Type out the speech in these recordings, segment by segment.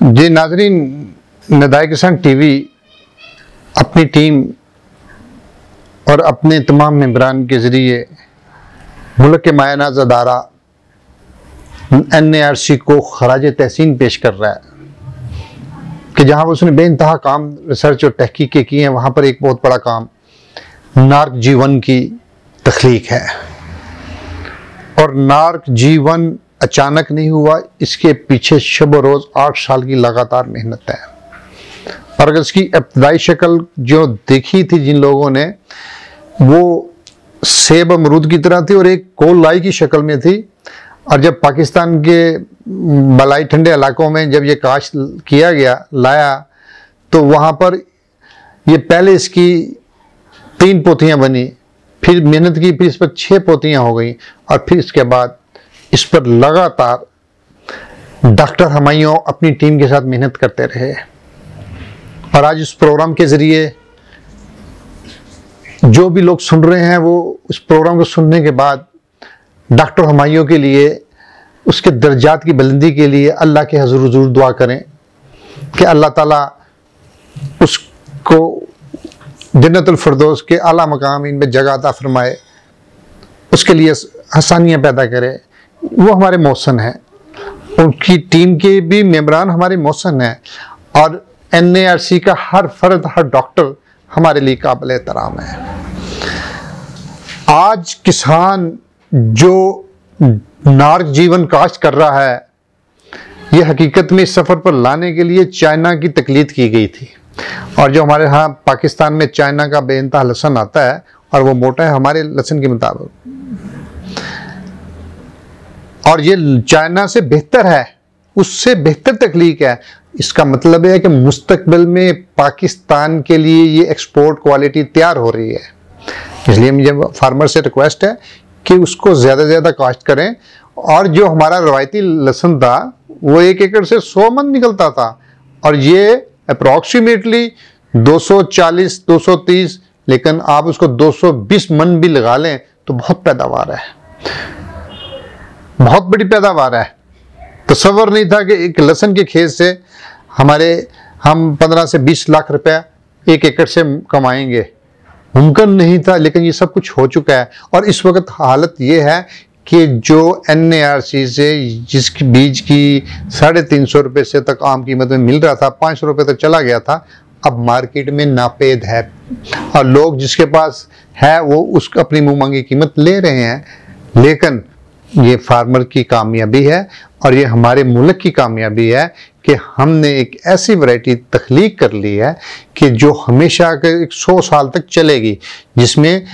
जी नाजरीन, नदाए किसान टीवी अपनी टीम और अपने तमाम मेंबरान के ज़रिए मुल्क के मायनाज़ अदारा NARC को खराज तहसीन पेश कर रहा है कि जहाँ उसने बेइंतहा काम रिसर्च और तहकीकें की हैं, वहाँ पर एक बहुत बड़ा काम नार्क G1 की तख्लीक है। और नार्क G1 अचानक नहीं हुआ, इसके पीछे शब रोज़ 8 साल की लगातार मेहनत है। और अगर इसकी इब्तदाई शक्ल जो देखी थी जिन लोगों ने, वो सेब अमरूद की तरह थी और एक कोल लाई की शक्ल में थी। और जब पाकिस्तान के बलाई ठंडे इलाकों में जब ये काश्त किया गया लाया, तो वहाँ पर ये पहले इसकी 3 पोतियाँ बनी, फिर मेहनत की, फिर इस पर 6 पोतियाँ हो गई, और फिर इसके बाद इस पर लगातार डॉक्टर हमायूं अपनी टीम के साथ मेहनत करते रहे। और आज इस प्रोग्राम के ज़रिए जो भी लोग सुन रहे हैं, वो इस प्रोग्राम को सुनने के बाद डॉक्टर हमायूं के लिए, उसके दर्जात की बुलंदी के लिए अल्लाह के हुज़ूर ज़रूर दुआ करें कि अल्लाह ताला उसको जन्नतुल फिरदौस के आला मकाम इनमें जगह अता फरमाए, उसके लिए आसानियाँ पैदा करे। वो हमारे मौसन हैं, उनकी टीम के भी मेंबरान हमारे मौसन हैं, और NARC का हर फर्द, हर डॉक्टर हमारे लिए काबिल एहतराम है। आज किसान जो नार्क G1 काश्त कर रहा है, ये हकीकत में इस सफ़र पर लाने के लिए चाइना की तकलीद की गई थी। और जो हमारे यहाँ पाकिस्तान में चाइना का बेइंतहा लहसुन आता है और वो मोटा है हमारे लहसुन के मुताबिक, और ये चाइना से बेहतर है, उससे बेहतर तकलीक है। इसका मतलब है कि मुस्तकबिल में पाकिस्तान के लिए ये एक्सपोर्ट क्वालिटी तैयार हो रही है। इसलिए मुझे फार्मर से रिक्वेस्ट है कि उसको ज़्यादा से ज़्यादा काश्त करें। और जो हमारा रवायती लहसुन था, वो 1 एकड़ से 100 मन निकलता था, और ये अप्रॉक्सीमेटली 240, 230, लेकिन आप उसको 220 मन भी लगा लें तो बहुत पैदावार है, बहुत बड़ी पैदावार है। तसव्वुर नहीं था कि एक लहसुन के खेत से हम 15 से 20 लाख रुपया 1 एकड़ से कमाएंगे, मुमकिन नहीं था, लेकिन ये सब कुछ हो चुका है। और इस वक्त हालत ये है कि जो NARC से जिसकी बीज की 350 रुपये से तक आम कीमत में मिल रहा था, 500 रुपये तक चला गया था, अब मार्केट में नापेद है, और लोग जिसके पास है वो उसको अपनी मुँह मांगी कीमत ले रहे हैं। लेकिन ये फार्मर की कामयाबी है, और ये हमारे मुल्क की कामयाबी है कि हमने एक ऐसी वैरायटी तख्लीक कर ली है कि जो हमेशा के 100 साल तक चलेगी, जिसमें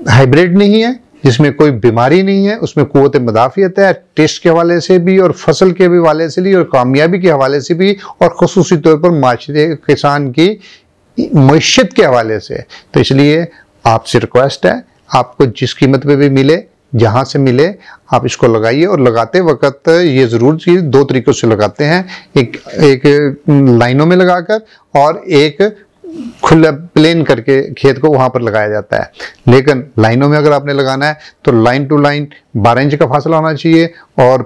हाइब्रिड नहीं है, जिसमें कोई बीमारी नहीं है, उसमें क़ुव्वत मुदाफ़ियत है, टेस्ट के हवाले से भी और फसल के भी हवाले से भी और कामयाबी के हवाले से भी, और ख़ुसूसी तौर पर माशरे किसान की मईशत के हवाले से। तो इसलिए आपसे रिक्वेस्ट है, आपको जिस कीमत पे भी मिले, जहाँ से मिले, आप इसको लगाइए। और लगाते वक्त ये ज़रूर चीज़ 2 तरीक़ों से लगाते हैं, एक लाइनों में लगाकर, और एक खुला प्लेन करके खेत को वहाँ पर लगाया जाता है। लेकिन लाइनों में अगर आपने लगाना है तो लाइन टू लाइन 12 इंच का फासला होना चाहिए, और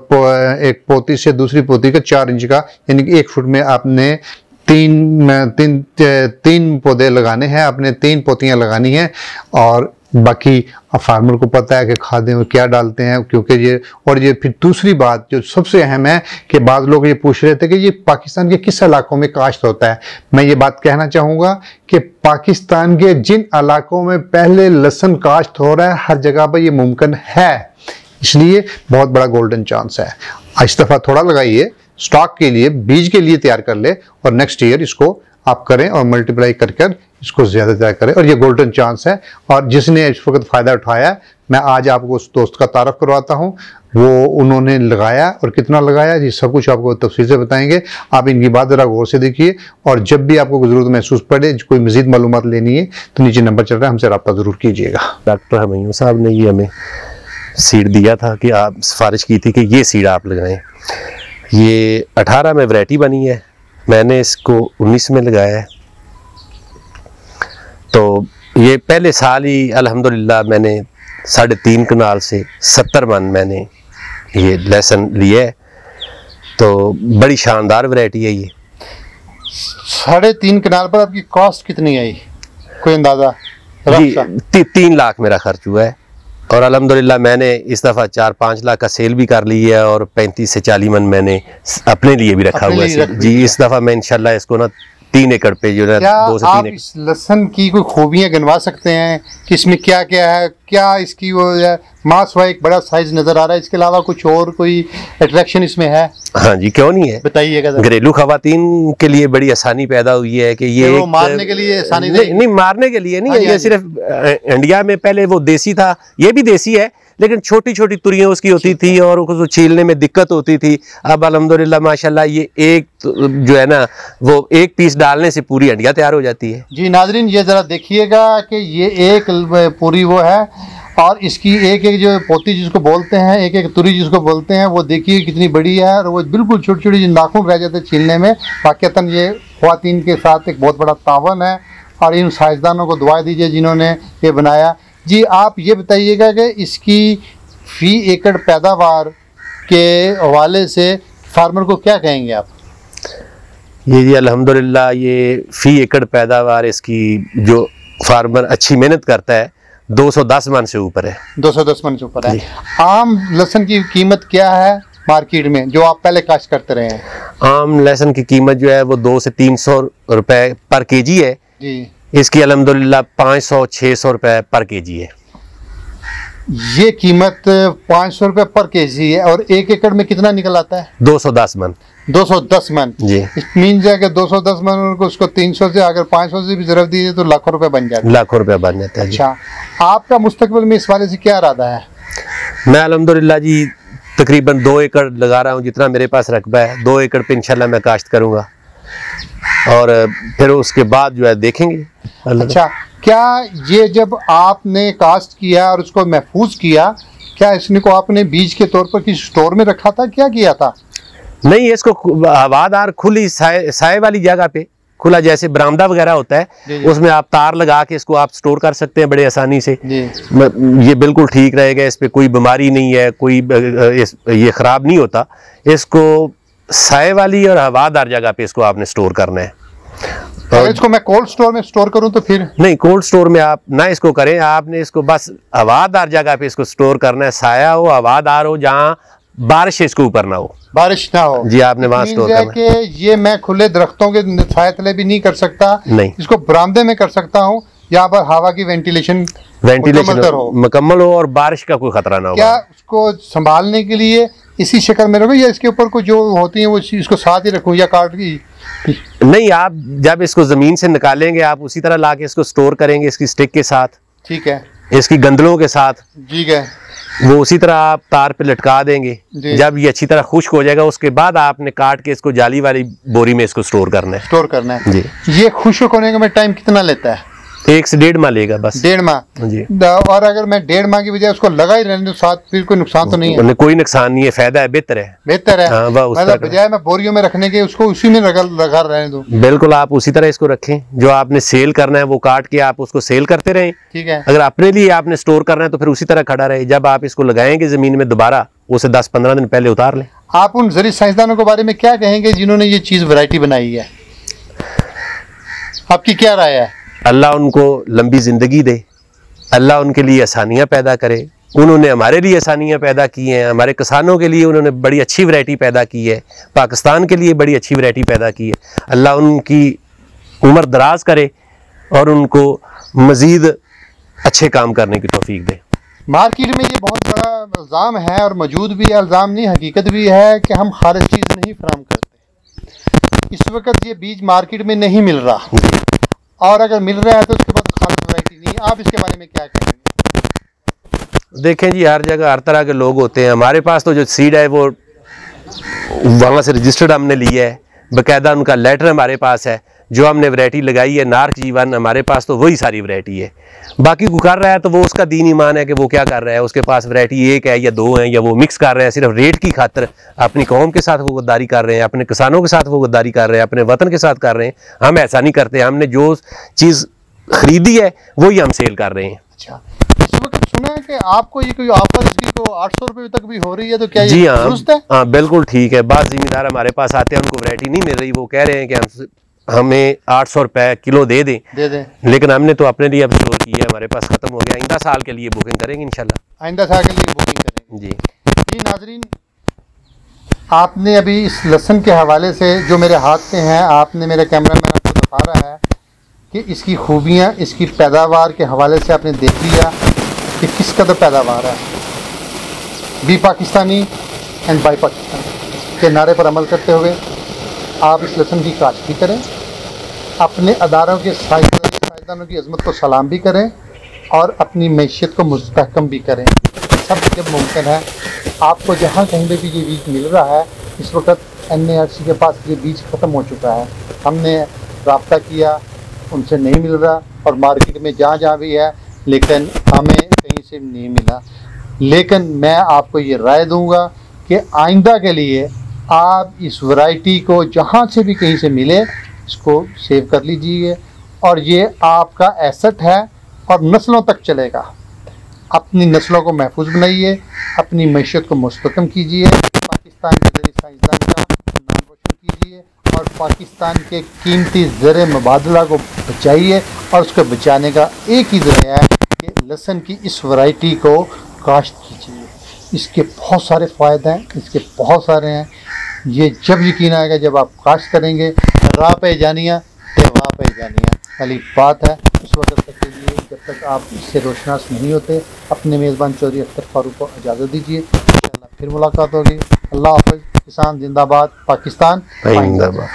एक पोती से दूसरी पोती का 4 इंच का, यानी कि 1 फुट में आपने 3 पौधे लगाने हैं, आपने 3 पोतियाँ लगानी हैं। और बाकी फार्मर को पता है कि खादें में क्या डालते हैं, क्योंकि ये, और ये फिर दूसरी बात जो सबसे अहम है कि बाज़ लोग ये पूछ रहे थे कि ये पाकिस्तान के किस इलाकों में काश्त होता है। मैं ये बात कहना चाहूँगा कि पाकिस्तान के जिन इलाकों में पहले लहसुन काश्त हो रहा है, हर जगह पर ये मुमकिन है, इसलिए बहुत बड़ा गोल्डन चांस है। इस दफ़ा थोड़ा लगाइए, स्टॉक के लिए, बीज के लिए तैयार कर ले, और नेक्स्ट ईयर इसको आप करें और मल्टीप्लाई कर इसको ज़्यादा ज़्यादा करें। और ये गोल्डन चांस है, और जिसने इस वक्त फ़ायदा उठाया, मैं आज आपको उस दोस्त का तारफ़ करवाता हूँ। वो उन्होंने लगाया और कितना लगाया, ये सब कुछ आपको तफसील से बताएंगे। आप इनकी बात ज़रा गौर से देखिए, और जब भी आपको ज़रूरत महसूस पड़े, कोई मज़ीद मालूमात लेनी है, तो नीचे नंबर चल रहा है, हमसे रब्ता ज़रूर कीजिएगा। डॉक्टर हमायूं साहब ने ये हमें सीड दिया था कि आप सिफारिश की थी कि ये सीड आप लगाएं। ये 18 में वैरायटी बनी है, मैंने इसको 19 में लगाया है। तो ये पहले साल ही अल्हम्दुलिल्लाह मैंने 3.5 कनाल से 70 मन मैंने ये लहसुन लिया है। तो बड़ी शानदार वैरायटी है ये। 3.5 कनाल पर आपकी कॉस्ट कितनी आई, कोई अंदाजा? जी 3 लाख मेरा खर्च हुआ है, और अल्हम्दुलिल्लाह मैंने इस दफ़ा 4-5 लाख का सेल भी कर ली है, और 35 से 40 मन मैंने अपने लिए भी रखा हुआ है। जी इस दफ़ा मैं इंशाल्लाह इसको ना 3 एकड़ पे जो है 2 से 3 एकड़। इस लहसुन की कोई खूबियां गिनवा सकते हैं कि इसमें क्या क्या है, क्या इसकी वो मांस हुआ एक बड़ा साइज नजर आ रहा है, इसके अलावा कुछ और कोई अट्रैक्शन इसमें है? हाँ जी क्यों नहीं है, बताइएगा। घरेलू खवातीन के लिए बड़ी आसानी पैदा हुई है कि ये वो मारने के लिए आसानी नहीं मारने के लिए नहीं है, ये सिर्फ इंडिया में पहले वो देसी था, ये भी देसी है, लेकिन छोटी छोटी तुरियां उसकी होती थी और उसको छीलने में दिक्कत होती थी। अब अल्हम्दुलिल्लाह माशाल्लाह ये एक जो है ना वो एक पीस डालने से पूरी हंडिया तैयार हो जाती है। जी नाजरीन ये ज़रा देखिएगा कि ये एक पूरी वो है, और इसकी एक एक जो पोती जिसको बोलते हैं, एक एक तुरी जिसको बोलते हैं, वो देखिए कितनी बड़ी है, और वो बिल्कुल छोटी छोटी नाखून रह जाते छीलने में। वाक़तन ये ख्वातीन के साथ एक बहुत बड़ा तावन है, और इन साइंसदानों को दुआ दीजिए जिन्होंने ये बनाया। जी आप ये बताइएगा कि इसकी फी एकड़ पैदावार के हवाले से फार्मर को क्या कहेंगे आप? ये जी अल्हम्दुलिल्लाह ये फी एकड़ पैदावार इसकी जो फार्मर अच्छी मेहनत करता है 210 मन से ऊपर है। 210 मन से ऊपर है। आम लहसुन की कीमत क्या है मार्केट में जो आप पहले काश्त करते रहे हैं? आम लहसुन की कीमत जो है वो 200 से 300 रुपए पर केजी है जी। इसकी अल्हम्दुलिल्लाह 500-600 रुपए पर केजी है। ये कीमत 500 रुपए पर केजी है, और एक एकड़ में कितना निकल आता है? 210 मन। 210 मन जी मीन है कि 210 मन को उसको 300 से अगर 500 से भी ज़रूरत दीजिए तो लाखों रुपए बन जाते हैं। लाखों रुपए बन जाते हैं। अच्छा आपका मुस्तकबिल में इस वाले से क्या इरादा है? मैं अल्हम्दुलिल्लाह जी तकरीबन 2 एकड़ लगा रहा हूँ, जितना मेरे पास रकबा है 2 एकड़ पे इंशाल्लाह मैं काश्त करूँगा, और फिर उसके बाद जो है देखेंगे। अच्छा क्या ये जब आपने काश्त किया और उसको महफूज किया, क्या इसने को आपने बीज के तौर पर किसी स्टोर में रखा था, क्या किया था? नहीं इसको हवादार खुली साए वाली जगह पे, खुला जैसे बरामदा वगैरह होता है उसमें आप तार लगा के इसको आप स्टोर कर सकते हैं बड़े आसानी से। ये बिल्कुल ठीक रहेगा, इस पे कोई बीमारी नहीं है, कोई ये ख़राब नहीं होता। इसको साए वाली और हवादार जगह पे इसको आपने स्टोर करना है। अगर इसको मैं कोल्ड स्टोर में स्टोर करूं तो फिर नहीं, कोल्ड स्टोर में आप ना इसको करें, आपने इसको बस हवादार जगह पे इसको स्टोर करना है, साया हो हवादार हो, जहाँ बारिश इसके ऊपर ना हो, बारिश ना हो जी आपने वहाँ स्टोर करना है। कि ये मैं खुले दरख्तों के छाया तले भी नहीं कर सकता, नहीं इसको बरामदे में कर सकता हूँ, यहाँ पर हवा की वेंटिलेशन मुकम्मल हो और बारिश का कोई खतरा ना हो। क्या उसको संभालने के लिए इसी शक्ल में रखूं या इसके ऊपर को जो होती है वो इसको साथ ही रखूं या काट की? नहीं, आप जब इसको जमीन से निकालेंगे आप उसी तरह ला के इसको स्टोर करेंगे इसकी स्टिक के साथ, ठीक है, इसकी गंदलों के साथ, ठीक है, वो उसी तरह आप तार पे लटका देंगे। जब ये अच्छी तरह खुश्क हो जाएगा उसके बाद आपने काट के इसको जाली वाली बोरी में इसको स्टोर करना है। स्टोर करना है जी। ये खुश्क होने का टाइम कितना लेता है? 1 से 1.5 माह लेगा बस। 1.5 माह जी। और अगर मैं 1.5 माह की बजाय उसको लगा ही रहने दूं साथ, फिर कोई नुकसान तो नहीं है? कोई नुकसान नहीं है, फायदा है, बेहतर है। बेहतर है। हाँ, मतलब बजाय मैं बोरियों में रखने के उसको उसी में लगा रहने दूं। बिल्कुल आप उसी तरह इसको रखें, जो आपने सेल करना है वो काट के आप उसको सेल करते रहें। ठीक है। अगर अपने लिए आपने स्टोर करना है तो फिर उसी तरह खड़ा रहे, जब आप इसको लगाएंगे जमीन में दोबारा उसे 10-15 दिन पहले उतार लें। आप उन ज़रूरी साइंसदानों के बारे में क्या कहेंगे जिन्होंने ये चीज़ वैरायटी बनाई है, आपकी क्या राय है? अल्लाह उनको लंबी ज़िंदगी दे, अल्लाह उनके लिए आसानियाँ पैदा करे। उन्होंने हमारे लिए आसानियाँ पैदा की हैं, हमारे किसानों के लिए उन्होंने बड़ी अच्छी वैरायटी पैदा की है, पाकिस्तान के लिए बड़ी अच्छी वैरायटी पैदा की है। अल्लाह उनकी उम्र दराज करे और उनको मज़ीद अच्छे काम करने की तौफीक दे। मार्केट में ये बहुत बड़ा इल्ज़ाम है, और मौजूद भी है, इल्ज़ाम नहीं हकीकत भी है कि हम खारिज चीज़ नहीं फराहम करते। इस वक्त ये बीज मार्केट में नहीं मिल रहा, और अगर मिल रहा है तो उसके बाद खालिद वैरायटी नहीं। आप इसके बारे में क्या कहेंगे? देखें जी, हर जगह हर तरह के लोग होते हैं। हमारे पास तो जो सीड है वो वहाँ से रजिस्टर्ड हमने लिया है, बाकायदा उनका लेटर हमारे पास है। जो हमने वैरायटी लगाई है नार्क G1 हमारे पास तो वही सारी वैरायटी है। बाकी को कर रहा है तो वो उसका दीन ईमान है कि वो क्या कर रहा है, उसके पास वैरायटी 1 है या 2 है, या वो मिक्स कर रहे हैं सिर्फ रेट की खातिर। अपनी कौम के साथ वो गद्दारी कर रहे हैं, अपने किसानों के साथ वो गद्दारी कर रहे हैं, अपने वतन के साथ कर रहे हैं। हम ऐसा नहीं करते, हमने जो चीज़ खरीदी है वही हम सेल कर रहे हैं। अच्छा, इस वक्त सुना है कि आपको ये कोई ऑफर इसकी को 800 रुपये तक भी हो रही है, तो क्या जी ये दुरुस्त है? हाँ बिल्कुल ठीक है। बाद जिम्मेदार हमारे पास आते हैं, उनको वैरायटी नहीं मिल रही, वो कह रहे हैं कि हमें 800 रुपए किलो दे दें, लेकिन हमने तो अपने लिए अब स्टोर किया है, हमारे पास ख़त्म हो गया। आइंदा साल के लिए बुकिंग करेंगे इंशाल्लाह, आइंदा साल के लिए बुकिंग करेंगे जी। जी नाजरीन, आपने अभी इस लहसुन के हवाले से जो मेरे हाथ में है, आपने मेरा कैमरामैन आपको दिखा रहा है कि इसकी खूबियाँ, इसकी पैदावार के हवाले से आपने देख लिया कि किस कदर पैदावार है। Be Pakistani and buy Pakistani के नारे पर अमल करते हुए आप इस लहसुन की काश्त भी करें, अपने अदारों के साइंसदानों की अजमत को सलाम भी करें और अपनी मैशियत को मुस्तहकम भी करें। सब जब मुमकिन है, आपको जहाँ कहीं पे भी ये बीज मिल रहा है, इस वक्त NARC के पास ये बीज ख़त्म हो चुका है। हमने रब्ता किया, उनसे नहीं मिल रहा, और मार्केट में जहाँ भी है लेकिन हमें कहीं से नहीं मिला। लेकिन मैं आपको ये राय दूंगा कि आइंदा के लिए आप इस वैरायटी को जहाँ से भी कहीं से मिले इसको सेव कर लीजिए, और ये आपका एसेट है और नस्लों तक चलेगा। अपनी नस्लों को महफूज बनाइए, अपनी मैशियत को मुस्तहकम कीजिए, पाकिस्तान के ज़रिए साइंसदान का नाम रोशन कीजिए और पाकिस्तान के कीमती ज़र मुबादला को बचाइए। और उसको बचाने का एक ही ज़रिया है कि लहसुन की इस वैरायटी को काश्त कीजिए। इसके बहुत सारे फ़ायदे हैं, इसके बहुत सारे हैं। ये जब यकीन आएगा जब आप काश्त करेंगे, राह पे जानिया ते वाह पे जानिया वाली बात है। उस वक्त तक के लिए जब तक आप इससे रोशनास नहीं होते, अपने मेज़बान चौधरी अख्तर फारूक को इजाज़त दीजिए। इंशाअल्लाह फिर मुलाकात होगी। अल्लाह हाफ़िज़। किसान जिंदाबाद, पाकिस्तान जिंदाबाद।